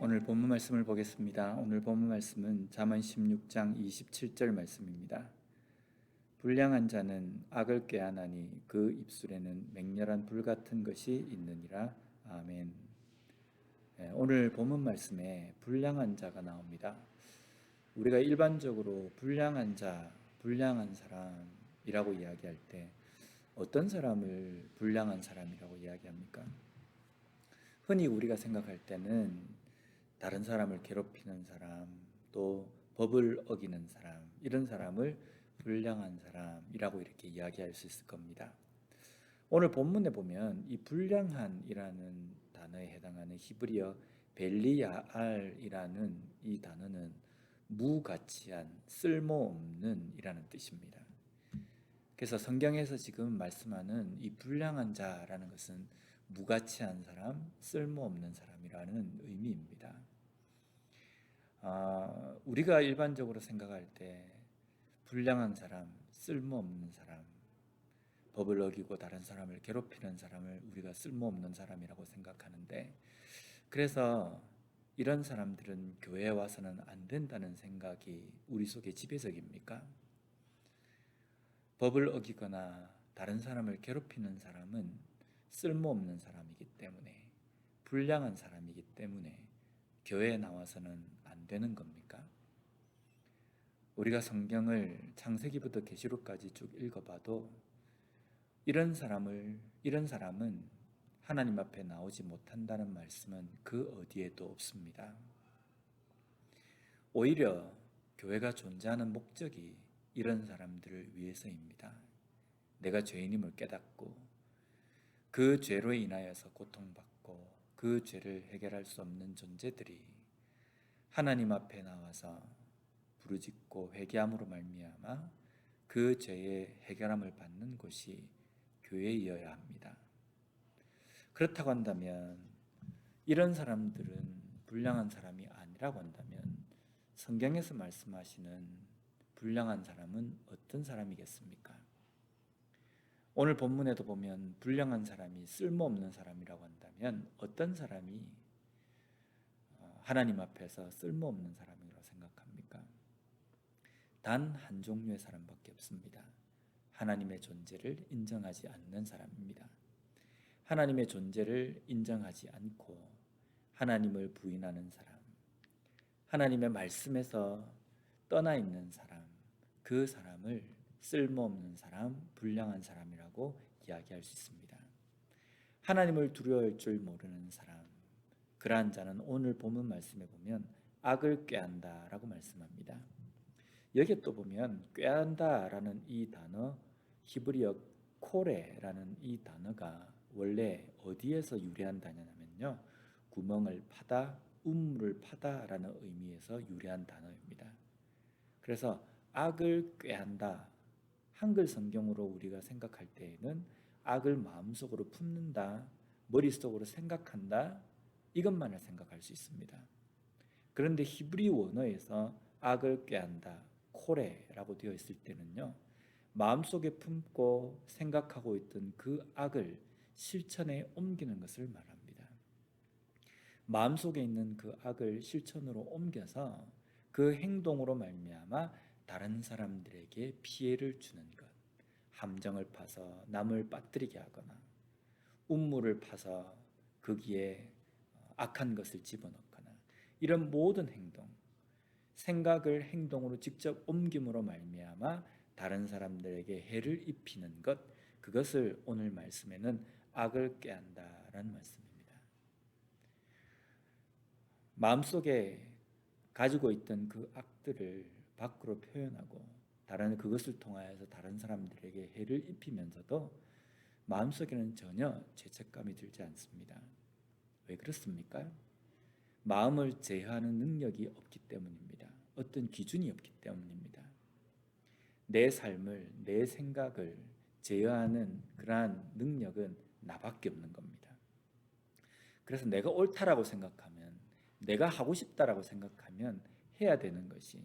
오늘 본문 말씀을 보겠습니다. 오늘 본문 말씀은 잠언 16장 27절 말씀입니다. 불량한 자는 악을 꾀하나니 그 입술에는 맹렬한 불 같은 것이 있느니라. 아멘. 오늘 본문 말씀에 불량한 자가 나옵니다. 우리가 일반적으로 불량한 자, 불량한 사람이라고 이야기할 때 어떤 사람을 불량한 사람이라고 이야기합니까? 흔히 우리가 생각할 때는 다른 사람을 괴롭히는 사람, 또 법을 어기는 사람, 이런 사람을 불량한 사람이라고 이렇게 이야기할 수 있을 겁니다. 오늘 본문에 보면 이 불량한이라는 단어에 해당하는 히브리어 벨리야알이라는 이 단어는 무가치한, 쓸모없는 이라는 뜻입니다. 그래서 성경에서 지금 말씀하는 이 불량한 자라는 것은 무가치한 사람, 쓸모없는 사람이라는 의미입니다. 우리가 일반적으로 생각할 때 불량한 사람, 쓸모없는 사람, 법을 어기고 다른 사람을 괴롭히는 사람을 우리가 쓸모없는 사람이라고 생각하는데, 그래서 이런 사람들은 교회에 와서는 안 된다는 생각이 우리 속에 지배적입니까? 법을 어기거나 다른 사람을 괴롭히는 사람은 쓸모없는 사람이기 때문에, 불량한 사람이기 때문에 교회에 나와서는 안 되는 겁니까? 우리가 성경을 창세기부터 계시록까지 쭉 읽어봐도 이런 사람은 하나님 앞에 나오지 못한다는 말씀은 그 어디에도 없습니다. 오히려 교회가 존재하는 목적이 이런 사람들을 위해서입니다. 내가 죄인임을 깨닫고 그 죄로 인하여서 고통받고 그 죄를 해결할 수 없는 존재들이 하나님 앞에 나와서 부르짖고 회개함으로 말미암아 그 죄의 해결함을 받는 곳이 교회이어야 합니다. 그렇다고 한다면 이런 사람들은 불량한 사람이 아니라고 한다면 성경에서 말씀하시는 불량한 사람은 어떤 사람이겠습니까? 오늘 본문에도 보면 불량한 사람이 쓸모없는 사람이라고 한다면 어떤 사람이 하나님 앞에서 쓸모없는 사람이라고 생각합니까? 단 한 종류의 사람밖에 없습니다. 하나님의 존재를 인정하지 않는 사람입니다. 하나님의 존재를 인정하지 않고 하나님을 부인하는 사람, 하나님의 말씀에서 떠나 있는 사람, 그 사람을 쓸모없는 사람, 불량한 사람이라고 이야기할 수 있습니다. 하나님을 두려워할 줄 모르는 사람, 그러한 자는 오늘 본문 말씀에 보면 악을 꾀한다라고 말씀합니다. 여기에 또 보면 꾀한다라는 이 단어, 히브리어 코레라는 이 단어가 원래 어디에서 유래한 단어냐면요, 구멍을 파다, 우물을 파다라는 의미에서 유래한 단어입니다. 그래서 악을 꾀한다, 한글 성경으로 우리가 생각할 때에는 악을 마음속으로 품는다, 머릿속으로 생각한다, 이것만을 생각할 수 있습니다. 그런데 히브리 원어에서 악을 꾀한다, 코레라고 되어 있을 때는요, 마음속에 품고 생각하고 있던 그 악을 실천에 옮기는 것을 말합니다. 마음속에 있는 그 악을 실천으로 옮겨서 그 행동으로 말미암아 다른 사람들에게 피해를 주는 것, 함정을 파서 남을 빠뜨리게 하거나 우물을 파서 거기에 악한 것을 집어넣거나, 이런 모든 행동, 생각을 행동으로 직접 옮김으로 말미암아 다른 사람들에게 해를 입히는 것, 그것을 오늘 말씀에는 악을 꾀한다라는 말씀입니다. 마음속에 가지고 있던 그 악들을 밖으로 표현하고 그것을 통하여서 다른 사람들에게 해를 입히면서도 마음속에는 전혀 죄책감이 들지 않습니다. 왜 그렇습니까? 마음을 제어하는 능력이 없기 때문입니다. 어떤 기준이 없기 때문입니다. 내 삶을, 내 생각을 제어하는 그러한 능력은 나밖에 없는 겁니다. 그래서 내가 옳다라고 생각하면, 내가 하고 싶다라고 생각하면 해야 되는 것이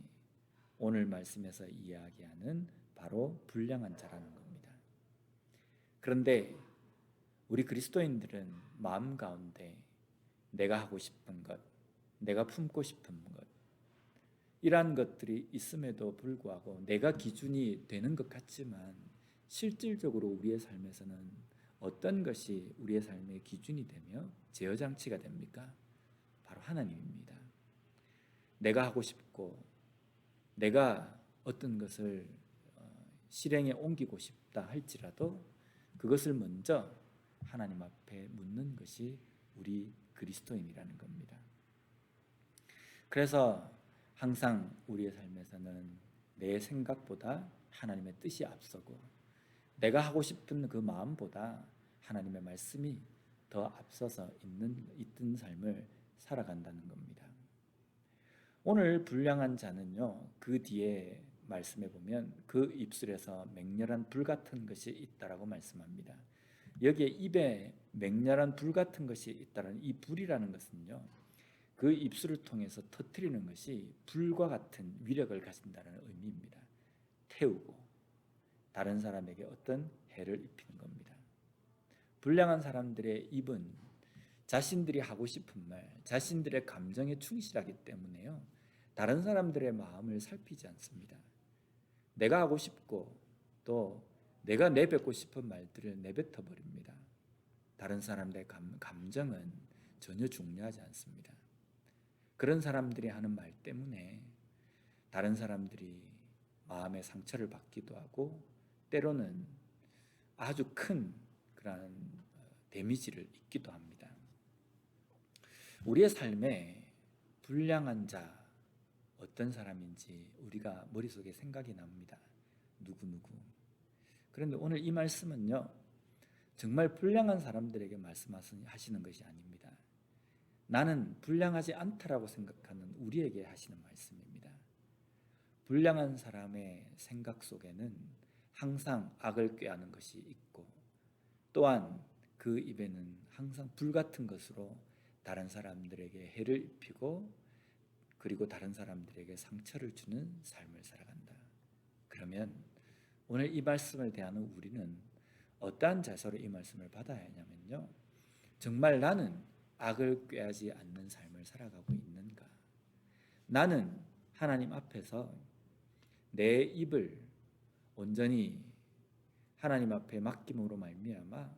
오늘 말씀에서 이야기하는 바로 불량한 자라는 겁니다. 그런데 우리 그리스도인들은 마음 가운데 내가 하고 싶은 것, 내가 품고 싶은 것, 이러한 것들이 있음에도 불구하고 내가 기준이 되는 것 같지만 실질적으로 우리의 삶에서는 어떤 것이 우리의 삶의 기준이 되며 제어장치가 됩니까? 바로 하나님입니다. 내가 하고 싶고 내가 어떤 것을 실행에 옮기고 싶다 할지라도 그것을 먼저 하나님 앞에 묻는 것이 우리 그리스도인이라는 겁니다. 그래서 항상 우리의 삶에서는 내 생각보다 하나님의 뜻이 앞서고 내가 하고 싶은 그 마음보다 하나님의 말씀이 더 앞서서 있던 삶을 살아간다는 겁니다. 오늘 불량한 자는요, 그 뒤에 말씀해 보면 그 입술에서 맹렬한 불 같은 것이 있다라고 말씀합니다. 여기에 입에 맹렬한 불 같은 것이 있다는 이 불이라는 것은요, 그 입술을 통해서 터뜨리는 것이 불과 같은 위력을 가진다는 의미입니다. 태우고 다른 사람에게 어떤 해를 입히는 겁니다. 불량한 사람들의 입은 자신들이 하고 싶은 말, 자신들의 감정에 충실하기 때문에요, 다른 사람들의 마음을 살피지 않습니다. 내가 하고 싶고 또 내가 내뱉고 싶은 말들을 내뱉어 버립니다. 다른 사람들의 감정은 전혀 중요하지 않습니다. 그런 사람들이 하는 말 때문에 다른 사람들이 마음의 상처를 받기도 하고 때로는 아주 큰 그런 데미지를 입기도 합니다. 우리의 삶에 불량한 자 어떤 사람인지 우리가 머릿속에 생각이 납니다. 누구누구. 그런데 오늘 이 말씀은요, 정말 불량한 사람들에게 말씀하시는 것이 아닙니다. 나는 불량하지 않다라고 생각하는 우리에게 하시는 말씀입니다. 불량한 사람의 생각 속에는 항상 악을 꾀하는 것이 있고 또한 그 입에는 항상 불 같은 것으로 다른 사람들에게 해를 입히고 그리고 다른 사람들에게 상처를 주는 삶을 살아간다. 그러면 오늘 이 말씀을 대하는 우리는 어떠한 자세로 이 말씀을 받아야 하냐면요, 정말 나는 악을 꾀하지 않는 삶을 살아가고 있는가? 나는 하나님 앞에서 내 입을 온전히 하나님 앞에 맡김으로 말미암아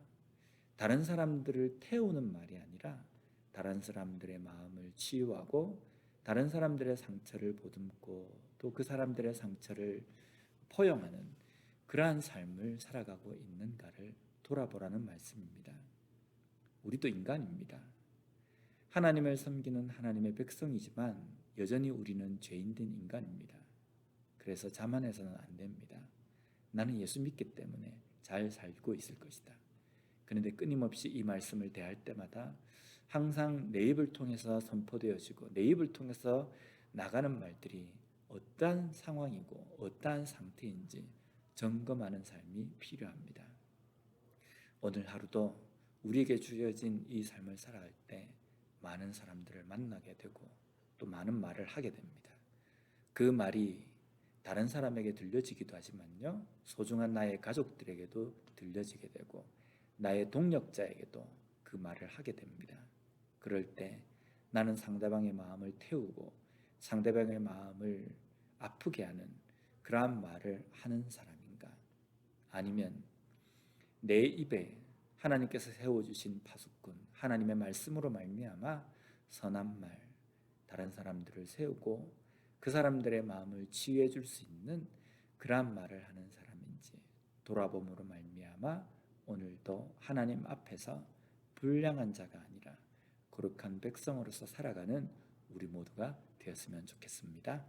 다른 사람들을 태우는 말이 아니라 다른 사람들의 마음을 치유하고 다른 사람들의 상처를 보듬고 또 그 사람들의 상처를 포용하는 그러한 삶을 살아가고 있는가를 돌아보라는 말씀입니다. 우리도 인간입니다. 하나님을 섬기는 하나님의 백성이지만 여전히 우리는 죄인된 인간입니다. 그래서 자만해서는 안 됩니다. 나는 예수 믿기 때문에 잘 살고 있을 것이다. 그런데 끊임없이 이 말씀을 대할 때마다 항상 내 입을 통해서 선포되어지고 내 입을 통해서 나가는 말들이 어떠한 상황이고 어떠한 상태인지 점검하는 삶이 필요합니다. 오늘 하루도 우리에게 주어진 이 삶을 살아갈 때 많은 사람들을 만나게 되고 또 많은 말을 하게 됩니다. 그 말이 다른 사람에게 들려지기도 하지만요, 소중한 나의 가족들에게도 들려지게 되고 나의 동력자에게도 그 말을 하게 됩니다. 그럴 때 나는 상대방의 마음을 태우고 상대방의 마음을 아프게 하는 그러한 말을 하는 사람인가? 아니면 내 입에 하나님께서 세워주신 파수꾼 하나님의 말씀으로 말미암아 선한 말, 다른 사람들을 세우고 그 사람들의 마음을 치유해 줄 수 있는 그러한 말을 하는 사람인지 돌아봄으로 말미암아 오늘도 하나님 앞에서 불량한 자가 아니라 거룩한 백성으로서 살아가는 우리 모두가 되었으면 좋겠습니다.